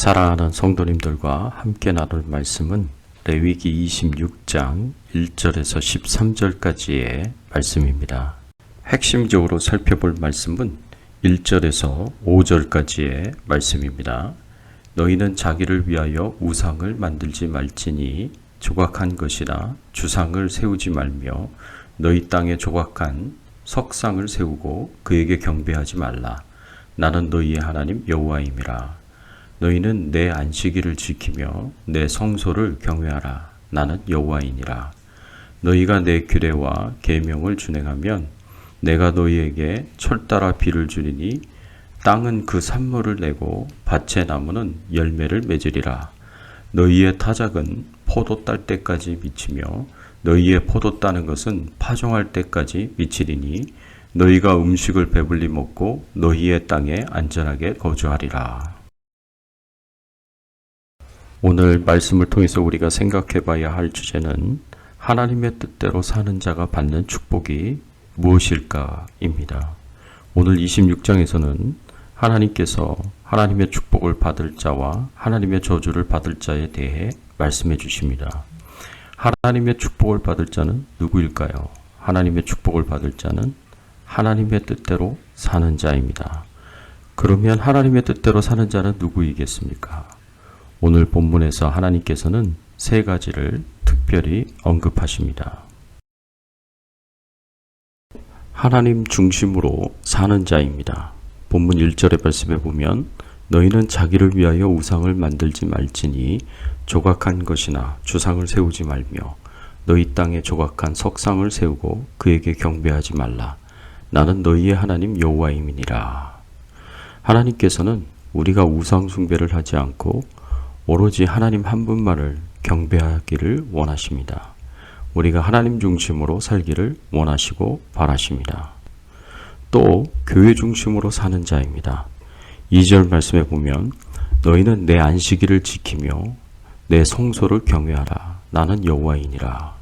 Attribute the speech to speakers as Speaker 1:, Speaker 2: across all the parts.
Speaker 1: 사랑하는 성도님들과 함께 나눌 말씀은 레위기 26장 1절에서 13절까지의 말씀입니다. 핵심적으로 살펴볼 말씀은 1절에서 5절까지의 말씀입니다. 너희는 자기를 위하여 우상을 만들지 말지니 조각한 것이나 주상을 세우지 말며 너희 땅에 조각한 석상을 세우고 그에게 경배하지 말라. 나는 너희의 하나님 여호와임이라. 너희는 내 안식일을 지키며 내 성소를 경외하라. 나는 여호와이니라. 너희가 내 규례와 계명을 준행하면 내가 너희에게 철따라 비를 주리니 땅은 그 산물을 내고 밭의 나무는 열매를 맺으리라. 너희의 타작은 포도 딸 때까지 미치며 너희의 포도 따는 것은 파종할 때까지 미치리니 너희가 음식을 배불리 먹고 너희의 땅에 안전하게 거주하리라. 오늘 말씀을 통해서 우리가 생각해 봐야 할 주제는 하나님의 뜻대로 사는 자가 받는 축복이 무엇일까입니다. 오늘 26장에서는 하나님께서 하나님의 축복을 받을 자와 하나님의 저주를 받을 자에 대해 말씀해 주십니다. 하나님의 축복을 받을 자는 누구일까요? 하나님의 축복을 받을 자는 하나님의 뜻대로 사는 자입니다. 그러면 하나님의 뜻대로 사는 자는 누구이겠습니까? 오늘 본문에서 하나님께서는 세 가지를 특별히 언급하십니다. 하나님 중심으로 사는 자입니다. 본문 1절의 말씀에 보면 너희는 자기를 위하여 우상을 만들지 말지니 조각한 것이나 주상을 세우지 말며 너희 땅에 조각한 석상을 세우고 그에게 경배하지 말라. 나는 너희의 하나님 여호와임이니라. 하나님께서는 우리가 우상 숭배를 하지 않고 오로지 하나님 한 분만을 경배하기를 원하십니다. 우리가 하나님 중심으로 살기를 원하시고 바라십니다. 또 교회 중심으로 사는 자입니다. 2절 말씀에 보면 너희는 내 안식일을 지키며 내 성소를 경외하라. 나는 여호와이니라.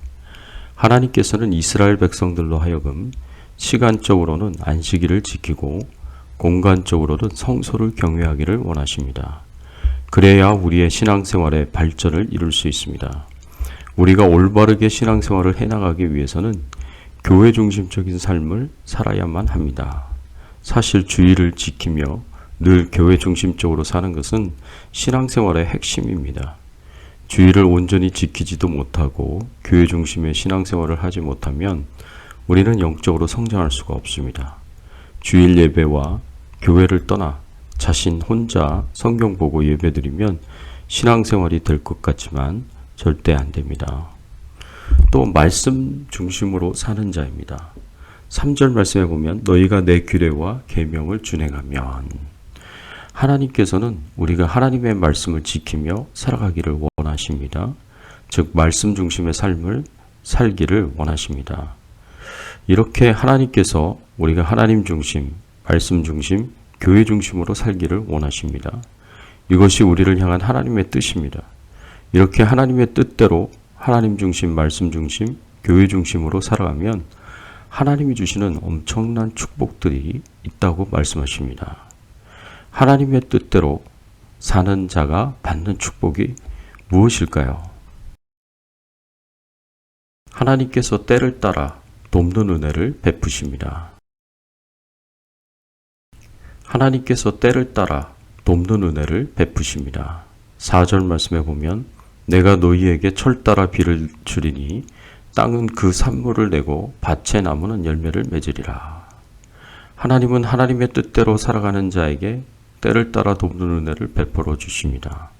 Speaker 1: 하나님께서는 이스라엘 백성들로 하여금 시간적으로는 안식일을 지키고 공간적으로는 성소를 경외하기를 원하십니다. 그래야 우리의 신앙생활의 발전을 이룰 수 있습니다. 우리가 올바르게 신앙생활을 해나가기 위해서는 교회 중심적인 삶을 살아야만 합니다. 사실 주일을 지키며 늘 교회 중심적으로 사는 것은 신앙생활의 핵심입니다. 주일을 온전히 지키지도 못하고 교회 중심의 신앙생활을 하지 못하면 우리는 영적으로 성장할 수가 없습니다. 주일 예배와 교회를 떠나 자신 혼자 성경 보고 예배드리면 신앙생활이 될 것 같지만 절대 안 됩니다. 또 말씀 중심으로 사는 자입니다. 3절 말씀에 보면 너희가 내 규례와 계명을 준행하면 하나님께서는 우리가 하나님의 말씀을 지키며 살아가기를 원하십니다. 즉 말씀 중심의 삶을 살기를 원하십니다. 이렇게 하나님께서 우리가 하나님 중심, 말씀 중심, 교회 중심으로 살기를 원하십니다. 이것이 우리를 향한 하나님의 뜻입니다. 이렇게 하나님의 뜻대로 하나님 중심, 말씀 중심, 교회 중심으로 살아가면 하나님이 주시는 엄청난 축복들이 있다고 말씀하십니다. 하나님의 뜻대로 사는 자가 받는 축복이 무엇일까요? 하나님께서 때를 따라 돕는 은혜를 베푸십니다. 하나님께서 때를 따라 돕는 은혜를 베푸십니다. 4절 말씀에 보면 내가 너희에게 철 따라 비를 주리니 땅은 그 산물을 내고 밭의 나무는 열매를 맺으리라. 하나님은 하나님의 뜻대로 살아가는 자에게 때를 따라 돕는 은혜를 베풀어 주십니다.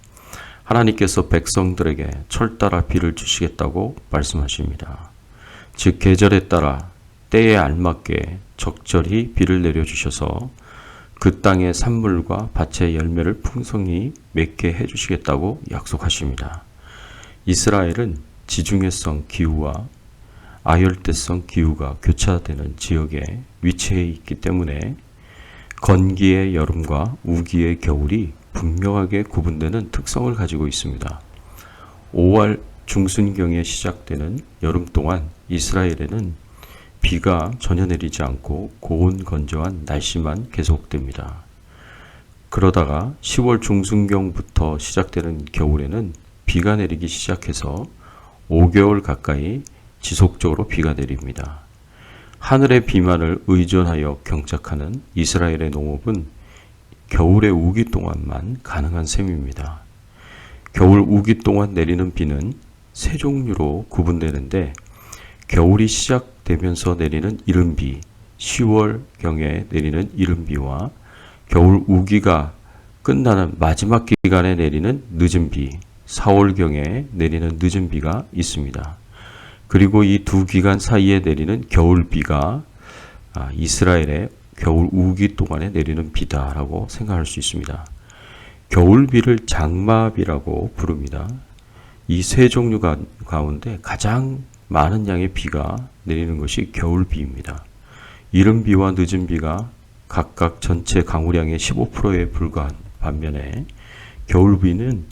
Speaker 1: 하나님께서 백성들에게 철 따라 비를 주시겠다고 말씀하십니다. 즉 계절에 따라 때에 알맞게 적절히 비를 내려주셔서 그 땅의 산물과 밭의 열매를 풍성히 맺게 해주시겠다고 약속하십니다. 이스라엘은 지중해성 기후와 아열대성 기후가 교차되는 지역에 위치해 있기 때문에 건기의 여름과 우기의 겨울이 분명하게 구분되는 특성을 가지고 있습니다. 5월 중순경에 시작되는 여름 동안 이스라엘에는 비가 전혀 내리지 않고 고온 건조한 날씨만 계속됩니다. 그러다가 10월 중순경부터 시작되는 겨울에는 비가 내리기 시작해서 5개월 가까이 지속적으로 비가 내립니다. 하늘의 비만을 의존하여 경작하는 이스라엘의 농업은 겨울의 우기 동안만 가능한 셈입니다. 겨울 우기 동안 내리는 비는 세 종류로 구분되는데 겨울이 시작되면서 내리는 이른비, 10월경에 내리는 이른비와 겨울 우기가 끝나는 마지막 기간에 내리는 늦은비, 4월경에 내리는 늦은비가 있습니다. 그리고 이 두 기간 사이에 내리는 겨울비가 이스라엘의 겨울 우기 동안에 내리는 비다라고 생각할 수 있습니다. 겨울비를 장마비라고 부릅니다. 이 세 종류 가운데 가장 많은 양의 비가 내리는 것이 겨울비입니다. 이른비와 늦은비가 각각 전체 강우량의 15%에 불과한 반면에 겨울비는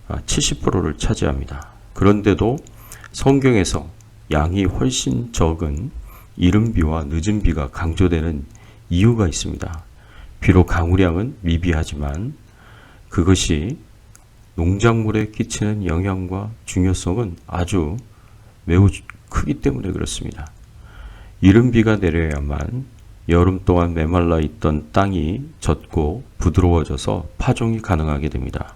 Speaker 1: 70%를 차지합니다. 그런데도 성경에서 양이 훨씬 적은 이른비와 늦은비가 강조되는 이유가 있습니다. 비록 강우량은 미비하지만 그것이 농작물에 끼치는 영향과 중요성은 아주 매우 크기 때문에 그렇습니다. 이른비가 내려야만 여름 동안 메말라 있던 땅이 젖고 부드러워져서 파종이 가능하게 됩니다.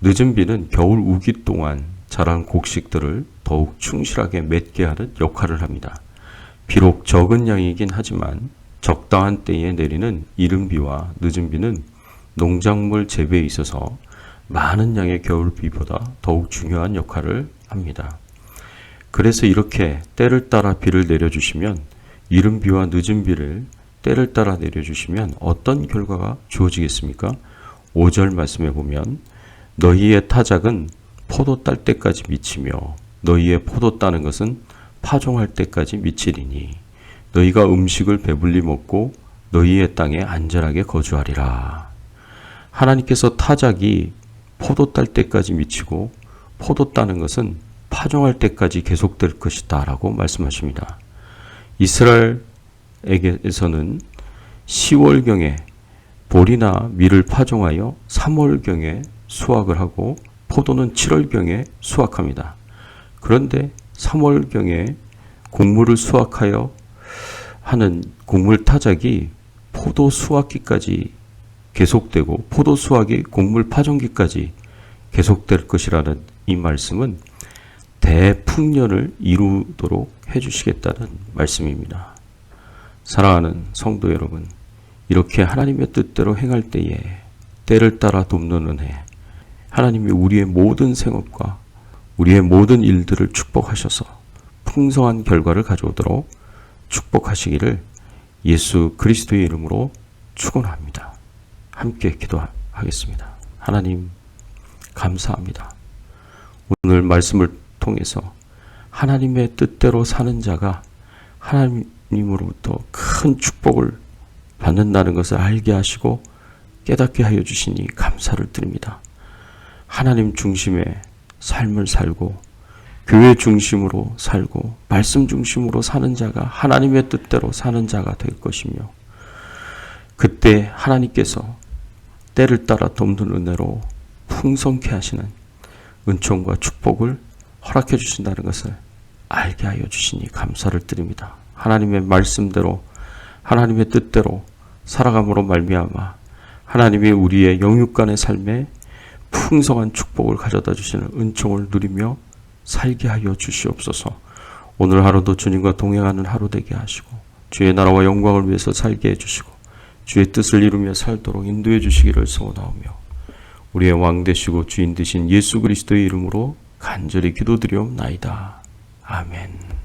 Speaker 1: 늦은비는 겨울 우기 동안 자란 곡식들을 더욱 충실하게 맺게 하는 역할을 합니다. 비록 적은 양이긴 하지만 적당한 때에 내리는 이른비와 늦은비는 농작물 재배에 있어서 많은 양의 겨울비보다 더욱 중요한 역할을 합니다. 그래서 이렇게 때를 따라 비를 내려주시면 이른비와 늦은비를 때를 따라 내려주시면 어떤 결과가 주어지겠습니까? 5절 말씀에 보면 너희의 타작은 포도 딸 때까지 미치며 너희의 포도 따는 것은 파종할 때까지 미치리니 너희가 음식을 배불리 먹고 너희의 땅에 안전하게 거주하리라. 하나님께서 타작이 포도 딸 때까지 미치고 포도 따는 것은 파종할 때까지 계속될 것이다 라고 말씀하십니다. 이스라엘에게서는 10월경에 보리나 밀을 파종하여 3월경에 수확을 하고 포도는 7월경에 수확합니다. 그런데 3월경에 곡물을 수확하여 하는 곡물 타작이 포도 수확기까지 계속되고 포도 수확이 곡물 파종기까지 계속될 것이라는 이 말씀은 대풍년을 이루도록 해주시겠다는 말씀입니다. 사랑하는 성도 여러분, 이렇게 하나님의 뜻대로 행할 때에 때를 따라 돕는 은혜, 하나님이 우리의 모든 생업과 우리의 모든 일들을 축복하셔서 풍성한 결과를 가져오도록 축복하시기를 예수 그리스도의 이름으로 축원합니다. 함께 기도하겠습니다. 하나님 감사합니다. 오늘 말씀을 통해서 하나님의 뜻대로 사는 자가 하나님으로부터 큰 축복을 받는다는 것을 알게 하시고 깨닫게 하여 주시니 감사를 드립니다. 하나님 중심의 삶을 살고 교회 중심으로 살고 말씀 중심으로 사는 자가 하나님의 뜻대로 사는 자가 될 것이며 그때 하나님께서 때를 따라 돕는 은혜로 풍성케 하시는 은총과 축복을 허락해 주신다는 것을 알게 하여 주시니 감사를 드립니다. 하나님의 말씀대로 하나님의 뜻대로 살아감으로 말미암아 하나님이 우리의 영육간의 삶에 풍성한 축복을 가져다 주시는 은총을 누리며 살게 하여 주시옵소서. 오늘 하루도 주님과 동행하는 하루 되게 하시고 주의 나라와 영광을 위해서 살게 해주시고 주의 뜻을 이루며 살도록 인도해 주시기를 소원하오며 우리의 왕 되시고 주인 되신 예수 그리스도의 이름으로 간절히 기도드리옵나이다. 아멘.